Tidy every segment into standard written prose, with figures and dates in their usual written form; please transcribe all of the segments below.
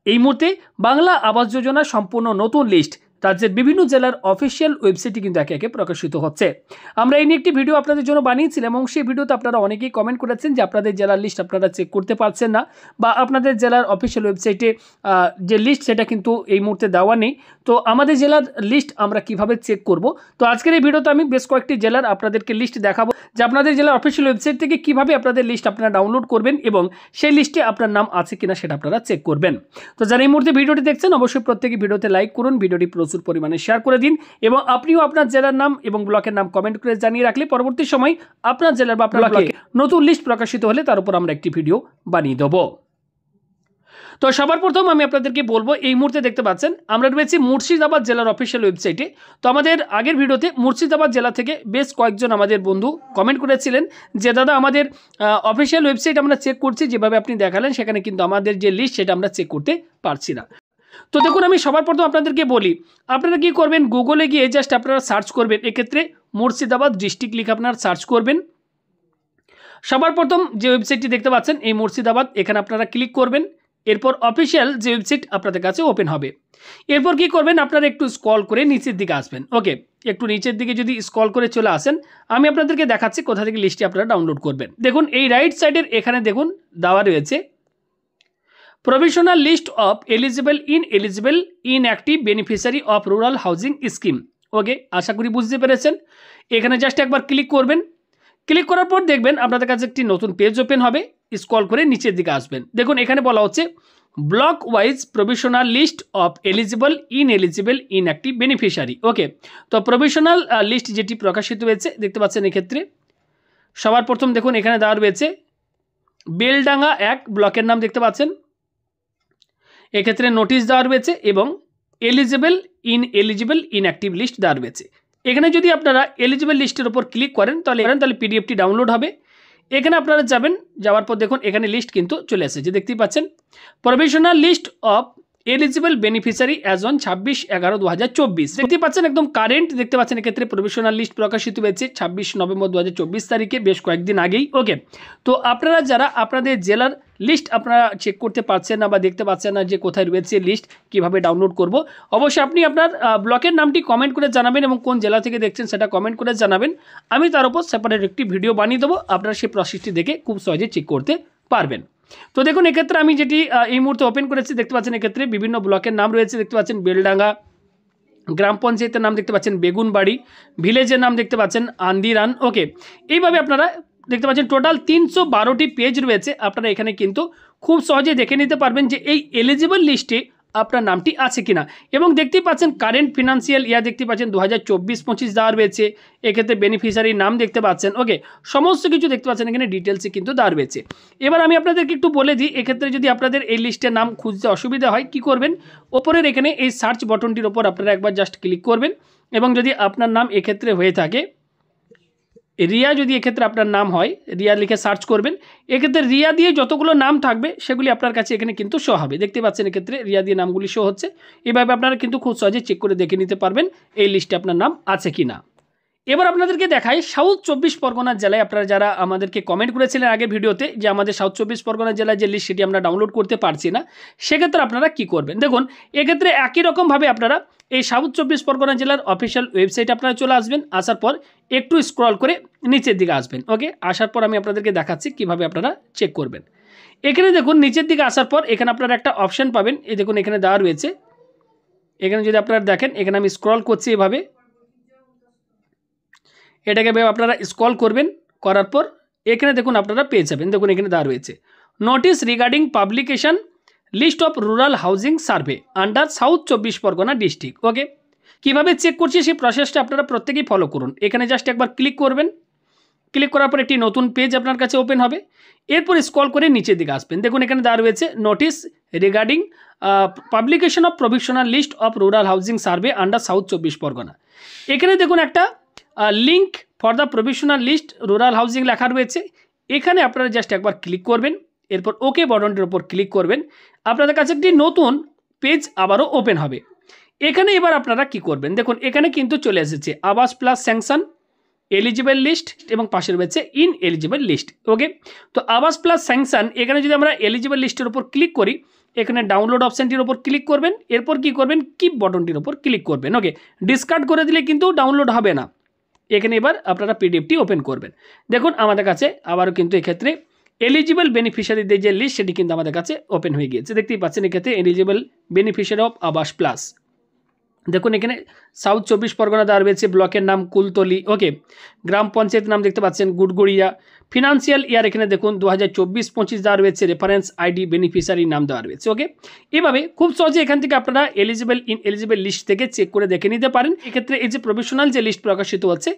এই মুহূর্তে বাংলা আবাস যোজনা সম্পূর্ণ নতুন লিস্ট রাজ্যের বিভিন্ন জেলার অফিসিয়াল ওয়েবসাইটে কিন্তু একে একে প্রকাশিত হচ্ছে। আমরা এই নিয়ে একটি ভিডিও আপনাদের জন্য বানিয়েছিলাম এবং সেই ভিডিওতে আপনারা অনেকেই কমেন্ট করেছেন যে আপনাদের জেলার লিস্ট আপনারা চেক করতে পারছেন না বা আপনাদের জেলার অফিসিয়াল ওয়েবসাইটে যে লিস্ট সেটা কিন্তু এই মুহূর্তে দেওয়া নেই। তো আমাদের জেলার লিস্ট আমরা কিভাবে চেক করব, তো আজকের এই ভিডিওতে আমি বেশ কয়েকটি জেলার আপনাদেরকে লিস্ট দেখাবো যে আপনাদের জেলার অফিসিয়াল ওয়েবসাইট থেকে কিভাবে আপনাদের লিস্ট আপনারা ডাউনলোড করবেন এবং সেই লিস্টে আপনার নাম আছে কিনা সেটা আপনারা চেক করবেন। তো যারা এই মুহূর্তে ভিডিওটি দেখছেন অবশ্যই প্রত্যেকে ভিডিওতে লাইক করুন, ভিডিওটি প্রচুর পরিমাণে শেয়ার করে দিন এবং আপনিও আপনার জেলার নাম এবং ব্লকের নাম কমেন্ট করে জানিয়ে রাখলে পরবর্তী সময় আপনার জেলার বা আপনার ব্লকে নতুন লিস্ট প্রকাশিত হলে তার উপর আমরা একটি ভিডিও বানিয়ে দেবো। তো সবার প্রথম আমি আপনাদেরকে বলবো, এই মুহূর্তে দেখতে পাচ্ছেন আমরা রয়েছি মুর্শিদাবাদ জেলার অফিসিয়াল ওয়েবসাইটে। তো আমাদের আগের ভিডিওতে মুর্শিদাবাদ জেলা থেকে বেশ কয়েকজন আমাদের বন্ধু কমেন্ট করেছিলেন যে দাদা আমাদের অফিসিয়াল ওয়েবসাইট আমরা চেক করছি, যেভাবে আপনি দেখালেন সেখানে কিন্তু আমাদের যে লিস্ট সেটা আমরা চেক করতে পারছি না। তো দেখুন আমি সবার প্রথম আপনাদেরকে বলি, আপনারা কি করবেন, গুগলে গিয়ে জাস্ট আপনারা সার্চ করবেন, এক্ষেত্রে মুর্শিদাবাদ ডিস্ট্রিক্ট লিখে আপনারা সার্চ করবেন। সবার প্রথম যে ওয়েবসাইটটি দেখতে পাচ্ছেন এই মুর্শিদাবাদ, এখানে আপনারা ক্লিক করবেন। এরপর অফিসিয়াল যে ওয়েবসাইট আপনাদের কাছে ওপেন হবে। এরপর কি করবেন, আপনারা একটু স্ক্রল করে নিচের দিকে আসবেন। ওকে, একটু নিচের দিকে যদি স্ক্রল করে চলে আসেন, আমি আপনাদেরকে দেখাচ্ছি কোথা থেকে লিস্টটি আপনারা ডাউনলোড করবেন। দেখুন এই রাইট সাইডের এখানে দেখুন দেওয়া রয়েছে provisional list of eligible inactive beneficiary of rural housing scheme. Okay, আশা করি বুঝতে পেরেছেন। এখানে জাস্ট একবার ক্লিক করবেন। ক্লিক করার পর দেখবেন আপনাদের কাছে একটি নতুন পেজ ওপেন হবে। স্ক্রল করে নিচের দিকে আসবেন। দেখুন এখানে বলা হচ্ছে block wise provisional list of eligible inactive beneficiary. Okay, তো প্রভিশনাল লিস্ট যেটি প্রকাশিত হয়েছে দেখতে পাচ্ছেন, এক্ষেত্রে সবার প্রথম দেখুন এখানে দেওয়া রয়েছে বেলডাঙ্গা 1 ব্লকের নাম দেখতে পাচ্ছেন। এক্ষেত্রে নোটিশ দেওয়া রয়েছে এবং এলিজিবল ইনঅ্যাক্টিভ লিস্ট দেওয়া রয়েছে। এখানে যদি আপনারা এলিজিবল লিস্টের উপর ক্লিক করেন তাহলে পিডিএফটি ডাউনলোড হবে। এখানে আপনারা যাবেন, যাওয়ার পর দেখুন এখানে লিস্ট কিন্তু চলে এসেছে, দেখতেই পাচ্ছেন provisional list of eligible beneficiary as on 26/11/2024। দেখতে পাচ্ছেন একদম কারেন্ট দেখতে পাচ্ছেন। এক্ষেত্রে প্রভিশনাল লিস্ট প্রকাশিত হয়েছে 26 নভেম্বর 2024 তারিখে, বেশ কয়েকদিন আগেই। ওকে, তো আপনারা যারা আপনাদের জেলার লিস্ট আপনারা চেক করতে পারছেন না বা দেখতে পাচ্ছেন না যে কোথায় রয়েছে লিস্ট, কিভাবে ডাউনলোড করব, অবশ্যই আপনি আপনার ব্লকের নামটি কমেন্ট করে জানাবেন এবং কোন জেলা থেকে দেখছেন সেটা কমেন্ট করে জানাবেন। আমি তার উপর সেপারেট একটি ভিডিও বানিয়ে দেবো, আপনারা সেই প্রসেসটি দেখে খুব সহজে চেক করতে পারবেন। তো দেখুন এক্ষেত্রে আমি যেটি এই মুহূর্তে ওপেন করেছি দেখতে পাচ্ছেন, এক্ষেত্রে বিভিন্ন ব্লকের নাম রয়েছে দেখতে পাচ্ছেন। বেলডাঙ্গা গ্রাম পঞ্চায়েতের নাম দেখতে পাচ্ছেন বেগুনবাড়ি, ভিলেজের নাম দেখতে পাচ্ছেন আন্দিরান। ওকে, এইভাবে আপনারা দেখতে পাচ্ছেন টোটাল 312টি পেজ রয়েছে। আপনারা এখানে কিন্তু খুব সহজে দেখে নিতে পারবেন যে এই এলিজিবল লিস্টে আপনার নামটি আছে কিনা। এবং দেখতেই পাচ্ছেন কারেন্ট ফিনান্সিয়াল ইয়ার দেখতে পাচ্ছেন 2024-25 দেওয়া রয়েছে। এক্ষেত্রে বেনিফিশিয়ারির নাম দেখতে পাচ্ছেন। ওকে, সমস্ত কিছু দেখতে পাচ্ছেন এখানে ডিটেলসে কিন্তু দেওয়া রয়েছে। এবার আমি আপনাদেরকে একটু বলে দিই, এক্ষেত্রে যদি আপনাদের এই লিস্টের নাম খুঁজতে অসুবিধা হয় কি করবেন, ওপরের এখানে এই সার্চ বটনটির ওপর আপনারা একবার জাস্ট ক্লিক করবেন এবং যদি আপনার নাম এক্ষেত্রে হয়ে থাকে রিয়া, যদি এক্ষেত্রে আপনার নাম হয় রিয়া লিখে সার্চ করবেন। এক্ষেত্রে রিয়া দিয়ে যতগুলো নাম থাকবে সেগুলি আপনার কাছে এখানে কিন্তু শো হবে। দেখতে পাচ্ছেন এক্ষেত্রে রিয়া দিয়ে নামগুলি শো হচ্ছে। এভাবে আপনারা কিন্তু খুব সহজে চেক করে দেখে নিতে পারবেন এই লিস্টে আপনার নাম আছে কি না। এবার আপনাদেরকে দেখাই সাউথ 24 পরগনা জেলায় আপনারা যারা আমাদেরকে কমেন্ট করেছিলেন আগের ভিডিওতে যে আমাদের সাউথ 24 পরগনা জেলায় যে লিস্ট সেটি আমরা ডাউনলোড করতে পারছি না, সেক্ষেত্রে আপনারা কি করবেন। দেখুন এক্ষেত্রে একই রকমভাবে আপনারা এই সাউথ 24 পরগনা জেলার অফিসিয়াল ওয়েবসাইটে আপনারা চলে আসবেন। আসার পর একটু স্ক্রল করে নিচের দিকে আসবেন। ওকে, আসার পর আমি আপনাদেরকে দেখাচ্ছি কিভাবে আপনারা চেক করবেন। এখানে দেখুন নিচের দিকে আসার পর এখানে আপনারা একটা অপশান পাবেন। এই দেখুন এখানে দেওয়া রয়েছে। এখানে যদি আপনারা দেখেন, এখানে আমি স্ক্রল করছি এভাবে, এটাকে আপনারা স্ক্রল করবেন। করার পর এখানে দেখুন আপনারা পেয়ে যাবেন। দেখুন এখানে দেওয়া রয়েছে notice regarding publication list of rural housing survey under south 24 Parganas district. Okay, কীভাবে চেক করছি সেই প্রসেসটা আপনারা প্রত্যেকেই ফলো করুন। এখানে জাস্ট একবার ক্লিক করবেন। ক্লিক করার পর একটি নতুন পেজ আপনার কাছে ওপেন হবে। এরপর স্ক্রল করে নিচের দিকে আসবেন। দেখুন এখানে দেওয়া রয়েছে notice regarding publication of provisional list of rural housing survey under south 24 Pargana. এখানে দেখুন একটা link for the provisional list rural housing লেখা রয়েছে। এখানে আপনারা জাস্ট একবার ক্লিক করবেন। এরপর ওকে বটনটির উপর ক্লিক করবেন। আপনাদের কাছে একটি নতুন পেজ আবারও ওপেন হবে। এখানে এবার আপনারা কি করবেন, দেখুন এখানে কিন্তু চলে এসেছে আবাস প্লাস স্যাংশন, এলিজিবল লিস্ট এবং পাশে রয়েছে ইনএলিজিবল লিস্ট। ওকে, তো আবাস প্লাস স্যাংশন এখানে যদি আমরা এলিজিবল লিস্টের উপর ক্লিক করি এখানে ডাউনলোড অপশানটির ওপর ক্লিক করবেন, এরপর কি করবেন কিপ বটনটির ওপর ক্লিক করবেন। ওকে, ডিসকার্ড করে দিলে কিন্তু ডাউনলোড হবে না। এখানে এবার আপনারা পিডিএফটি ওপেন করবেন। দেখুন আমাদের কাছে আবারও কিন্তু এক্ষেত্রে এলিজিবল বেনিফিশিয়ারিদের যে লিস্ট সেটি কিন্তু আমাদের কাছে ওপেন হয়ে গিয়েছে। দেখতেই পাচ্ছেন এক্ষেত্রে এলিজিবল বেনিফিশিয়ারি অফ আবাস প্লাস। দেখুন এখানে সাউথ 24 পরগনা দেওয়া রয়েছে, ব্লকের নাম কুলতলি। ওকে, গ্রাম পঞ্চায়েত নাম দেখতে পাচ্ছেন গুড়গড়িয়া। ফিনান্সিয়াল ইয়ার এখানে দেখুন 2024-25 দেওয়া রয়েছে, রেফারেন্স আইডি বেনিফিশিয়ারি নাম দেওয়া রয়েছে। ওকে, এভাবে খুব সহজে এখান থেকে আপনারা এলিজিবল লিস্ট থেকে চেক করে দেখে নিতে পারেন এক্ষেত্রে এই যে প্রফেশনাল যে লিস্ট প্রকাশিত হচ্ছে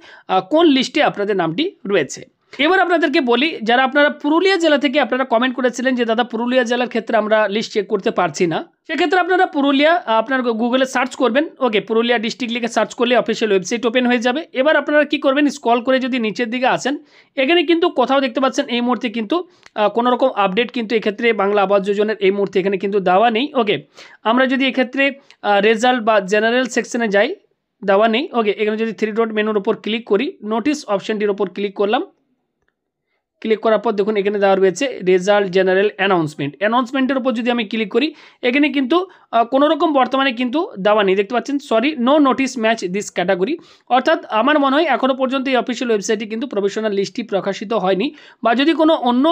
কোন লিস্টে আপনাদের নামটি রয়েছে। এবার আপনাদেরকে বলি, যারা আপনারা পুরুলিয়া জেলা থেকে আপনারা কমেন্ট করেছিলেন যে দাদা পুরুলিয়া জেলার ক্ষেত্রে আমরা লিস্ট চেক করতে পারছি না, সেক্ষেত্রে আপনারা পুরুলিয়া আপনার গুগলে সার্চ করবেন। ওকে, পুরুলিয়া ডিস্ট্রিক্ট লিখে সার্চ করলে অফিসিয়াল ওয়েবসাইট ওপেন হয়ে যাবে। এবার আপনারা কি করবেন, স্ক্রল করে যদি নিচের দিকে আসেন, এখানে কিন্তু কোথাও দেখতে পাচ্ছেন এই মুহূর্তে কিন্তু কোনো রকম আপডেট কিন্তু এক্ষেত্রে বাংলা আবাস যোজনার এই মুহূর্তে এখানে কিন্তু দেওয়া নেই। ওকে, আমরা যদি এক্ষেত্রে রেজাল্ট বা জেনারেল সেকশনে যাই, দেওয়া নেই। ওকে, এখানে যদি 3 ডট মেনুর ওপর ক্লিক করি, নোটিস অপশানটির ওপর ক্লিক করলাম। ক্লিক করার পর দেখুন এখানে দেওয়া রয়েছে রেজাল্ট জেনারেল অ্যানাউন্সমেন্টের উপর যদি আমি ক্লিক করি, এখানে কিন্তু কোনো রকম বর্তমানে কিন্তু দেওয়া নেই। দেখতে পাচ্ছেন sorry no notice match this category, অর্থাৎ আমার মনে হয় এখনও পর্যন্ত এই অফিসিয়াল ওয়েবসাইটে কিন্তু প্রফেশনাল লিস্টটি প্রকাশিত হয়নি, বা যদি কোনো অন্য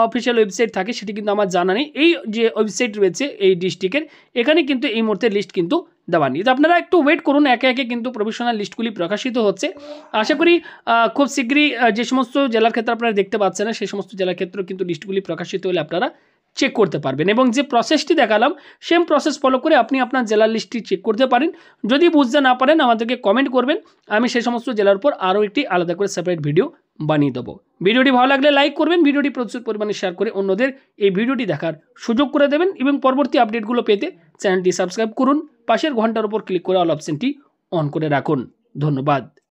অফিসিয়াল ওয়েবসাইট থাকে সেটি কিন্তু আমার জানা নেই। এই যে ওয়েবসাইট রয়েছে এই ডিস্ট্রিক্টের, এখানে কিন্তু এই মুহূর্তে লিস্ট কিন্তু দেওয়া নেই। তো আপনারা একটু ওয়েট করুন, একে একে কিন্তু প্রফেশনাল লিস্টগুলি প্রকাশিত হচ্ছে। আশা করি খুব শীঘ্রই যে সমস্ত জেলার ক্ষেত্রে আপনারা দেখতে পাচ্ছেন না সেই সমস্ত জেলার ক্ষেত্রেও কিন্তু লিস্টগুলি প্রকাশিত হলে আপনারা চেক করতে পারবেন, এবং যে প্রসেসটি দেখালাম সেম প্রসেস ফলো করে আপনি আপনার জেলার লিস্টটি চেক করতে পারেন। যদি বুঝতে না পারেন আমাদেরকে কমেন্ট করবেন, আমি সেই সমস্ত জেলার উপর আরও একটি আলাদা করে সেপারেট ভিডিও বানিয়ে দেবো। ভিডিওটি ভালো লাগলে লাইক করবেন, ভিডিওটি প্রচুর পরিমাণে শেয়ার করে অন্যদের এই ভিডিওটি দেখার সুযোগ করে দেবেন, এবং পরবর্তী আপডেটগুলো পেতে চ্যানেলটি সাবস্ক্রাইব করুন, পাশের ঘন্টার উপর ক্লিক করে অল অপশনটি অন করে রাখুন। ধন্যবাদ।